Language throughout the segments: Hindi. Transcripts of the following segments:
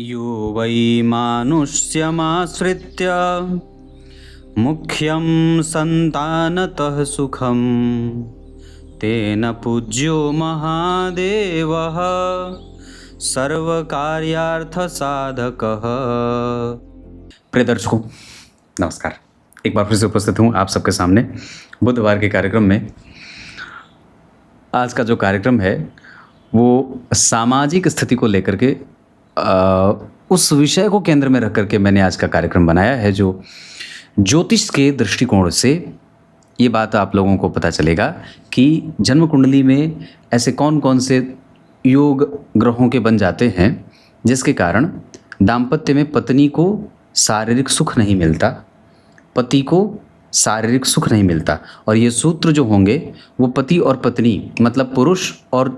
यो वै मानुष्यमाश्रित्य मुख्यं सन्तानतः सुखं तेन पूज्यो महादेवः सर्वकार्यार्थसाधकः। प्रिय दर्शकों नमस्कार, एक बार फिर से उपस्थित हूँ आप सबके सामने बुधवार के कार्यक्रम में। आज का जो कार्यक्रम है वो सामाजिक स्थिति को लेकर के उस विषय को केंद्र में रख करके मैंने आज का कार्यक्रम बनाया है, जो ज्योतिष के दृष्टिकोण से ये बात आप लोगों को पता चलेगा कि जन्म कुंडली में ऐसे कौन कौन से योग ग्रहों के बन जाते हैं जिसके कारण दाम्पत्य में पत्नी को शारीरिक सुख नहीं मिलता, पति को शारीरिक सुख नहीं मिलता। और ये सूत्र जो होंगे वो पति और पत्नी मतलब पुरुष और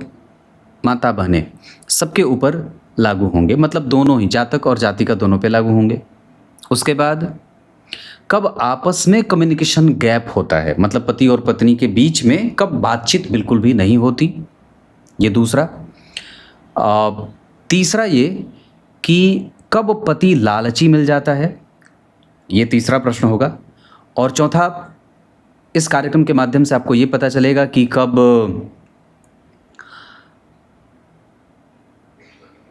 माता बहनें सबके ऊपर लागू होंगे, मतलब दोनों ही जातक और जातिका दोनों पे लागू होंगे। उसके बाद कब आपस में कम्युनिकेशन गैप होता है, मतलब पति और पत्नी के बीच में कब बातचीत बिल्कुल भी नहीं होती, ये दूसरा। तीसरा ये कि कब पति लालची मिल जाता है, ये तीसरा प्रश्न होगा। और चौथा, इस कार्यक्रम के माध्यम से आपको ये पता चलेगा कि कब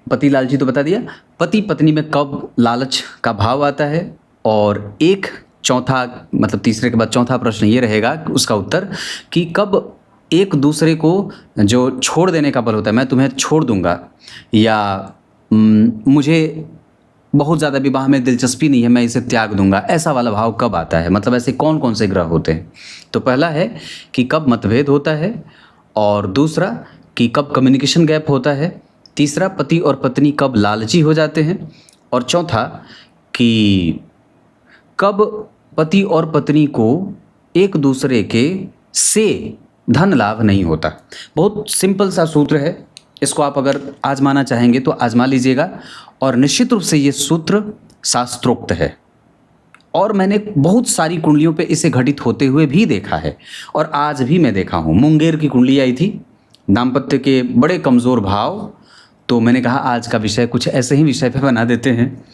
पति लालची तो बता दिया, पति पत्नी में कब लालच का भाव आता है। और एक चौथा मतलब तीसरे के बाद चौथा प्रश्न ये रहेगा उसका उत्तर कि कब एक दूसरे को जो छोड़ देने का बल होता है, मैं तुम्हें छोड़ दूंगा या मुझे बहुत ज़्यादा विवाह में दिलचस्पी नहीं है मैं इसे त्याग दूंगा, ऐसा वाला भाव कब आता है, मतलब ऐसे कौन कौन से ग्रह होते हैं। तो पहला है कि कब मतभेद होता है, और दूसरा कि कब कम्युनिकेशन गैप होता है, तीसरा पति और पत्नी कब लालची हो जाते हैं, और चौथा कि कब पति और पत्नी को एक दूसरे के से धन लाभ नहीं होता। बहुत सिंपल सा सूत्र है, इसको आप अगर आजमाना चाहेंगे तो आजमा लीजिएगा। और निश्चित रूप से ये सूत्र शास्त्रोक्त है और मैंने बहुत सारी कुंडलियों पे इसे घटित होते हुए भी देखा है, और आज भी मैं देखा हूँ। मुंगेर की कुंडली आई थी, दाम्पत्य के बड़े कमज़ोर भाव, तो मैंने कहा आज का विषय कुछ ऐसे ही विषय पे बना देते हैं।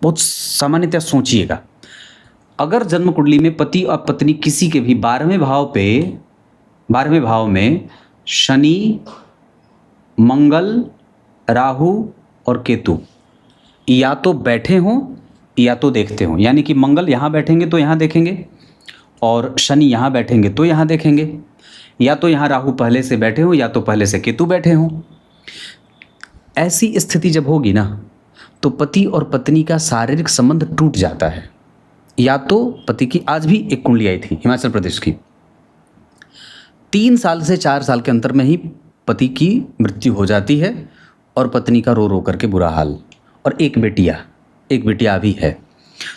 बहुत सामान्यतः सोचिएगा, अगर जन्म कुंडली में पति और पत्नी किसी के भी 12वें भाव में शनि, मंगल, राहु और केतु या तो बैठे हों या तो देखते हों, यानी कि मंगल यहाँ बैठेंगे तो यहाँ देखेंगे और शनि यहाँ बैठेंगे तो यहाँ देखेंगे, या तो यहाँ राहु पहले से बैठे हों या तो पहले से केतु बैठे हों। ऐसी स्थिति जब होगी ना तो पति और पत्नी का शारीरिक संबंध टूट जाता है। या तो पति की, आज भी एक कुंडली आई थी हिमाचल प्रदेश की, 3 साल से 4 साल के अंतर में ही पति की मृत्यु हो जाती है और पत्नी का रो रो करके बुरा हाल, और एक बेटिया भी है।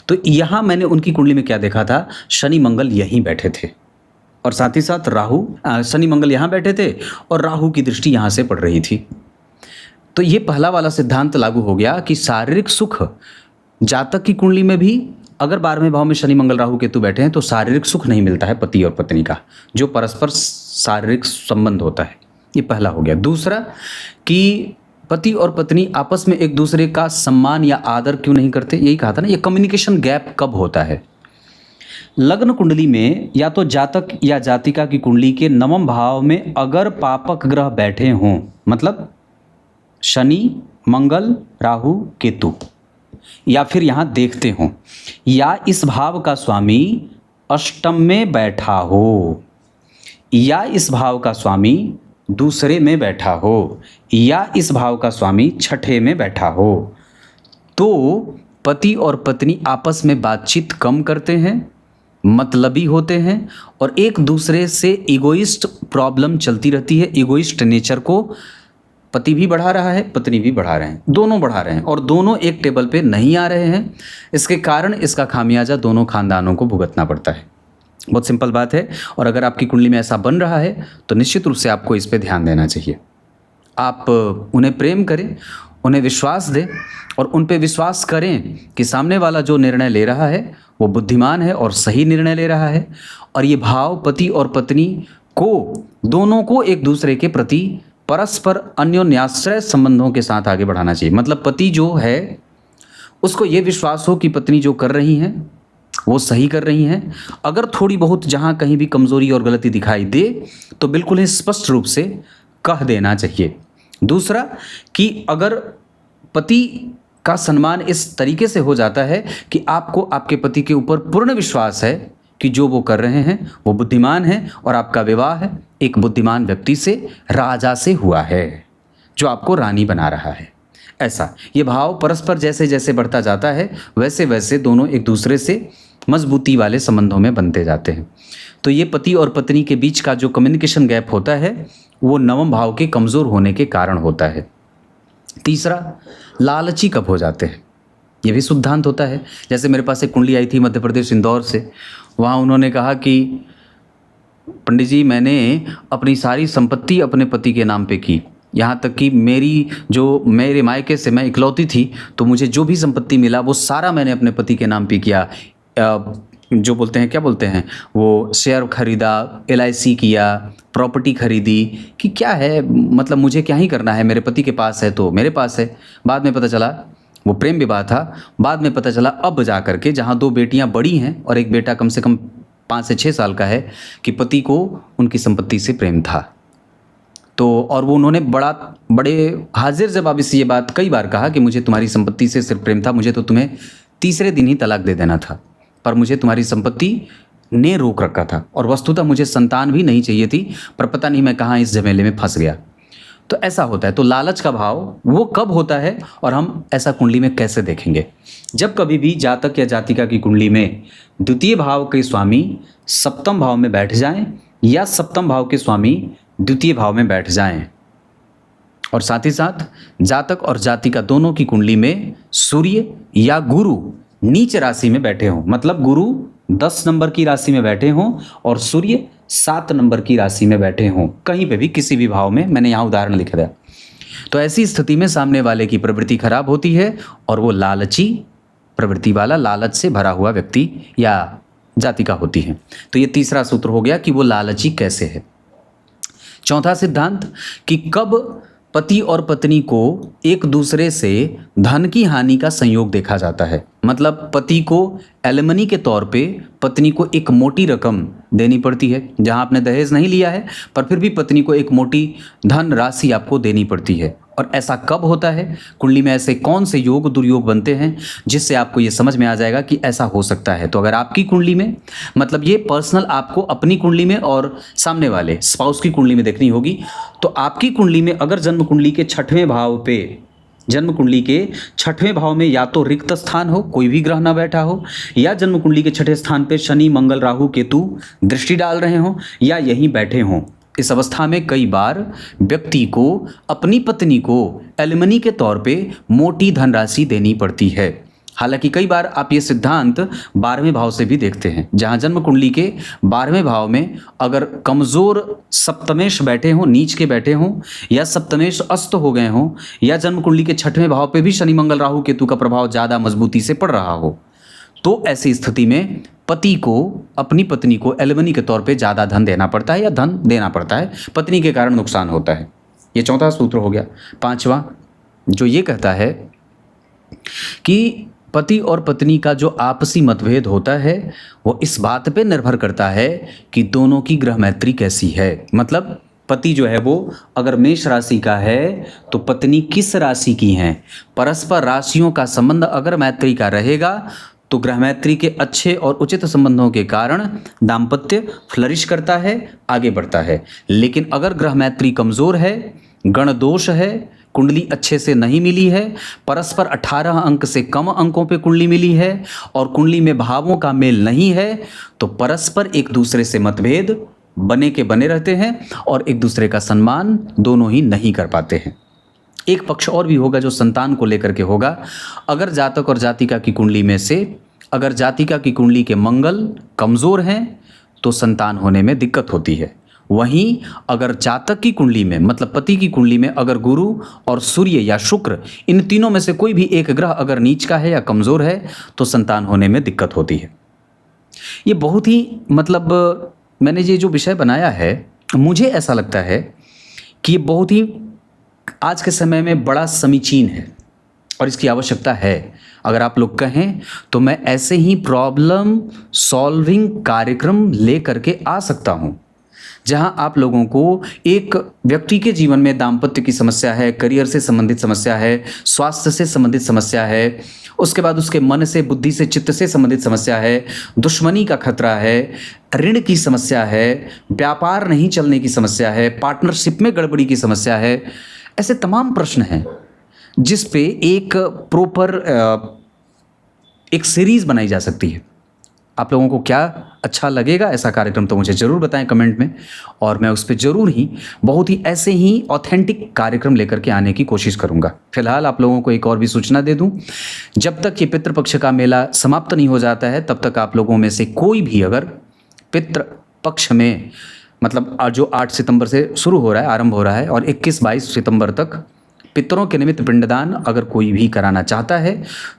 तो यहाँ मैंने उनकी कुंडली में क्या देखा था, शनि मंगल यहीं बैठे थे और साथ ही साथ शनि मंगल यहाँ बैठे थे और राहु की दृष्टि यहाँ से पड़ रही थी। तो ये पहला वाला सिद्धांत लागू हो गया कि शारीरिक सुख जातक की कुंडली में भी अगर 12वें भाव में शनि मंगल राहु केतु बैठे हैं तो शारीरिक सुख नहीं मिलता है पति और पत्नी का, जो परस्पर शारीरिक संबंध होता है। ये पहला हो गया। दूसरा कि पति और पत्नी आपस में एक दूसरे का सम्मान या आदर क्यों नहीं करते, यही कहा था ना, ये कम्युनिकेशन गैप कब होता है। लग्न कुंडली में या तो जातक या जातिका की कुंडली के 9वें भाव में अगर पापक ग्रह बैठे हों, मतलब शनि, मंगल, राहु, केतु, या फिर यहाँ देखते हों, या इस भाव का स्वामी अष्टम में बैठा हो, या इस भाव का स्वामी दूसरे में बैठा हो, या इस भाव का स्वामी छठे में बैठा हो, तो पति और पत्नी आपस में बातचीत कम करते हैं, मतलबी होते हैं और एक दूसरे से इगोइस्ट प्रॉब्लम चलती रहती है। इगोइस्ट नेचर को पति भी बढ़ा रहा है, पत्नी भी बढ़ा रहे हैं, दोनों बढ़ा रहे हैं और दोनों एक टेबल पे नहीं आ रहे हैं। इसके कारण इसका खामियाजा दोनों खानदानों को भुगतना पड़ता है। बहुत सिंपल बात है। और अगर आपकी कुंडली में ऐसा बन रहा है तो निश्चित रूप से आपको इस पे ध्यान देना चाहिए। आप उन्हें प्रेम करें, उन्हें विश्वास दें और उन पे विश्वास करें कि सामने वाला जो निर्णय ले रहा है वो बुद्धिमान है और सही निर्णय ले रहा है। और ये भाव पति और पत्नी को दोनों को एक दूसरे के प्रति परस्पर अन्योन्याश्रय संबंधों के साथ आगे बढ़ाना चाहिए। मतलब पति जो है उसको ये विश्वास हो कि पत्नी जो कर रही हैं वो सही कर रही हैं। अगर थोड़ी बहुत जहाँ कहीं भी कमज़ोरी और गलती दिखाई दे तो बिल्कुल ही स्पष्ट रूप से कह देना चाहिए। दूसरा कि अगर पति का सम्मान इस तरीके से हो जाता है कि आपको आपके पति के ऊपर पूर्ण विश्वास है कि जो वो कर रहे हैं वो बुद्धिमान है, और आपका विवाह एक बुद्धिमान व्यक्ति से, राजा से हुआ है जो आपको रानी बना रहा है, ऐसा ये भाव परस्पर जैसे जैसे बढ़ता जाता है वैसे वैसे दोनों एक दूसरे से मजबूती वाले संबंधों में बनते जाते हैं। तो ये पति और पत्नी के बीच का जो कम्युनिकेशन गैप होता है वो नवम भाव के कमज़ोर होने के कारण होता है। तीसरा, लालची कब हो जाते हैं, ये भी सिद्धांत होता है। जैसे मेरे पास एक कुंडली आई थी मध्य प्रदेश इंदौर से, वहाँ उन्होंने कहा कि पंडित जी मैंने अपनी सारी संपत्ति अपने पति के नाम पे की, यहाँ तक कि मेरे मायके से मैं इकलौती थी तो मुझे जो भी संपत्ति मिला वो सारा मैंने अपने पति के नाम पे किया। जो बोलते हैं क्या बोलते हैं वो शेयर खरीदा, LIC किया, प्रॉपर्टी खरीदी, कि क्या है मतलब मुझे क्या ही करना है, मेरे पति के पास है तो मेरे पास है। बाद में पता चला वो प्रेम विवाह था। बाद में पता चला अब जा करके जहाँ 2 बेटियाँ बड़ी हैं और एक बेटा कम से कम 5 से 6 साल का है कि पति को उनकी संपत्ति से प्रेम था। तो और वो उन्होंने बड़े हाजिर जवाबी से ये बात कई बार कहा कि मुझे तुम्हारी संपत्ति से सिर्फ प्रेम था, मुझे तो तुम्हें तीसरे दिन ही तलाक दे देना था, पर मुझे तुम्हारी संपत्ति ने रोक रखा था और वस्तुतः मुझे संतान भी नहीं चाहिए थी, पर पता नहीं मैं कहाँ इस झमेले में फंस गया। तो ऐसा होता है। तो लालच का भाव वो कब होता है और हम ऐसा कुंडली में कैसे देखेंगे? जब कभी भी जातक या जातिका की कुंडली में द्वितीय भाव के स्वामी सप्तम भाव में बैठ जाएं या सप्तम भाव के स्वामी द्वितीय भाव में बैठ जाएं, और साथ ही साथ जातक और जातिका दोनों की कुंडली में सूर्य या गुरु नीच राशि में बैठे हों, मतलब गुरु 10 नंबर की राशि में बैठे हों और सूर्य 7 नंबर की राशि में बैठे हों, कहीं पे भी किसी भी भाव में, मैंने यहाँ उदाहरण लिख दिया। तो ऐसी स्थिति में सामने वाले की प्रवृत्ति खराब होती है और वो लालची प्रवृत्ति वाला, लालच से भरा हुआ व्यक्ति या जातिका होती है। तो ये तीसरा सूत्र हो गया कि वो लालची कैसे है। चौथा सिद्धांत कि कब पति और पत्नी को एक दूसरे से धन की हानि का संयोग देखा जाता है। मतलब पति को एलिमनी के तौर पे पत्नी को एक मोटी रकम देनी पड़ती है, जहां आपने दहेज नहीं लिया है पर फिर भी पत्नी को एक मोटी धन राशि आपको देनी पड़ती है। और ऐसा कब होता है, कुंडली में ऐसे कौन से योग दुर्योग बनते हैं जिससे आपको ये समझ में आ जाएगा कि ऐसा हो सकता है। तो अगर आपकी कुंडली में, मतलब ये पर्सनल आपको अपनी कुंडली में और सामने वाले स्पाउस की कुंडली में देखनी होगी। तो आपकी कुंडली में अगर जन्म कुंडली के 6वें भाव पे, जन्म कुंडली के 6वें भाव में या तो रिक्त स्थान हो, कोई भी ग्रह ना बैठा हो, या जन्म कुंडली के 6ठे स्थान पे शनि मंगल राहु केतु दृष्टि डाल रहे हों या यहीं बैठे हों, इस अवस्था में कई बार व्यक्ति को अपनी पत्नी को एलिमनी के तौर पे मोटी धनराशि देनी पड़ती है। हालांकि कई बार आप ये सिद्धांत 12वें भाव से भी देखते हैं, जहां जन्म कुंडली के 12वें भाव में अगर कमज़ोर सप्तमेश बैठे हों, नीच के बैठे हों, या सप्तमेश अस्त हो गए हों, या जन्म कुंडली के 6वें भाव पे भी शनि मंगल राहु केतु का प्रभाव ज़्यादा मजबूती से पड़ रहा हो, तो ऐसी स्थिति में पति को अपनी पत्नी को एलिमनी के तौर पे ज़्यादा धन देना पड़ता है या धन देना पड़ता है, पत्नी के कारण नुकसान होता है। ये चौथा सूत्र हो गया। पांचवा जो ये कहता है कि पति और पत्नी का जो आपसी मतभेद होता है वो इस बात पे निर्भर करता है कि दोनों की ग्रह मैत्री कैसी है। मतलब पति जो है वो अगर मेष राशि का है तो पत्नी किस राशि की है। परस्पर राशियों का संबंध अगर मैत्री का रहेगा तो ग्रह मैत्री के अच्छे और उचित संबंधों के कारण दाम्पत्य फ्लरिश करता है, आगे बढ़ता है। लेकिन अगर ग्रह मैत्री कमज़ोर है, गण दोष है, कुंडली अच्छे से नहीं मिली है, परस्पर 18 अंक से कम अंकों पे कुंडली मिली है और कुंडली में भावों का मेल नहीं है, तो परस्पर एक दूसरे से मतभेद बने के बने रहते हैं और एक दूसरे का सम्मान दोनों ही नहीं कर पाते हैं। एक पक्ष और भी होगा जो संतान को लेकर के होगा। अगर जातक और जातिका की कुंडली में से अगर जातिका की कुंडली के मंगल कमज़ोर हैं तो संतान होने में दिक्कत होती है। वहीं अगर जातक की कुंडली में, मतलब पति की कुंडली में अगर गुरु और सूर्य या शुक्र, इन तीनों में से कोई भी एक ग्रह अगर नीच का है या कमज़ोर है तो संतान होने में दिक्कत होती है। ये बहुत ही, मतलब मैंने ये जो विषय बनाया है, मुझे ऐसा लगता है कि ये बहुत ही आज के समय में बड़ा समीचीन है। और इसकी आवश्यकता है। अगर आप लोग कहें तो मैं ऐसे ही प्रॉब्लम सॉल्विंग कार्यक्रम ले करके आ सकता हूं, जहां आप लोगों को एक व्यक्ति के जीवन में दाम्पत्य की समस्या है, करियर से संबंधित समस्या है, स्वास्थ्य से संबंधित समस्या है, उसके बाद उसके मन से, बुद्धि से, चित्त से संबंधित समस्या है, दुश्मनी का खतरा है, ऋण की समस्या है, व्यापार नहीं चलने की समस्या है, पार्टनरशिप में गड़बड़ी की समस्या है। ऐसे तमाम प्रश्न हैं जिस पे एक प्रॉपर एक सीरीज बनाई जा सकती है। आप लोगों को क्या अच्छा लगेगा ऐसा कार्यक्रम तो मुझे ज़रूर बताएं कमेंट में, और मैं उस पर ज़रूर ही बहुत ही ऐसे ही ऑथेंटिक कार्यक्रम लेकर के आने की कोशिश करूंगा। फिलहाल आप लोगों को एक और भी सूचना दे दूं, जब तक ये पितृपक्ष का मेला समाप्त नहीं हो जाता है तब तक आप लोगों में से कोई भी अगर पितृपक्ष में, मतलब जो 8 सितंबर से शुरू हो रहा है, आरंभ हो रहा है, और 21-22 सितंबर तक पितरों के निमित्त पिंडदान अगर कोई भी कराना चाहता है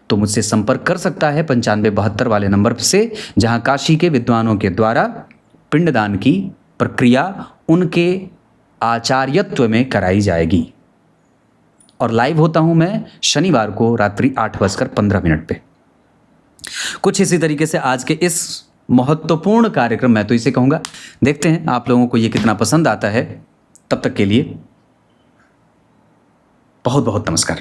तो मुझसे संपर्क कर सकता है 9572 वाले नंबर से, जहां काशी के विद्वानों के द्वारा पिंडदान की प्रक्रिया उनके आचार्यत्व में कराई जाएगी। और लाइव होता हूं मैं शनिवार को रात्रि 8:15 पे। कुछ इसी तरीके से आज के इस महत्वपूर्ण कार्यक्रम, मैं तो इसे कहूँगा, देखते हैं आप लोगों को ये कितना पसंद आता है। तब तक के लिए बहुत बहुत नमस्कार।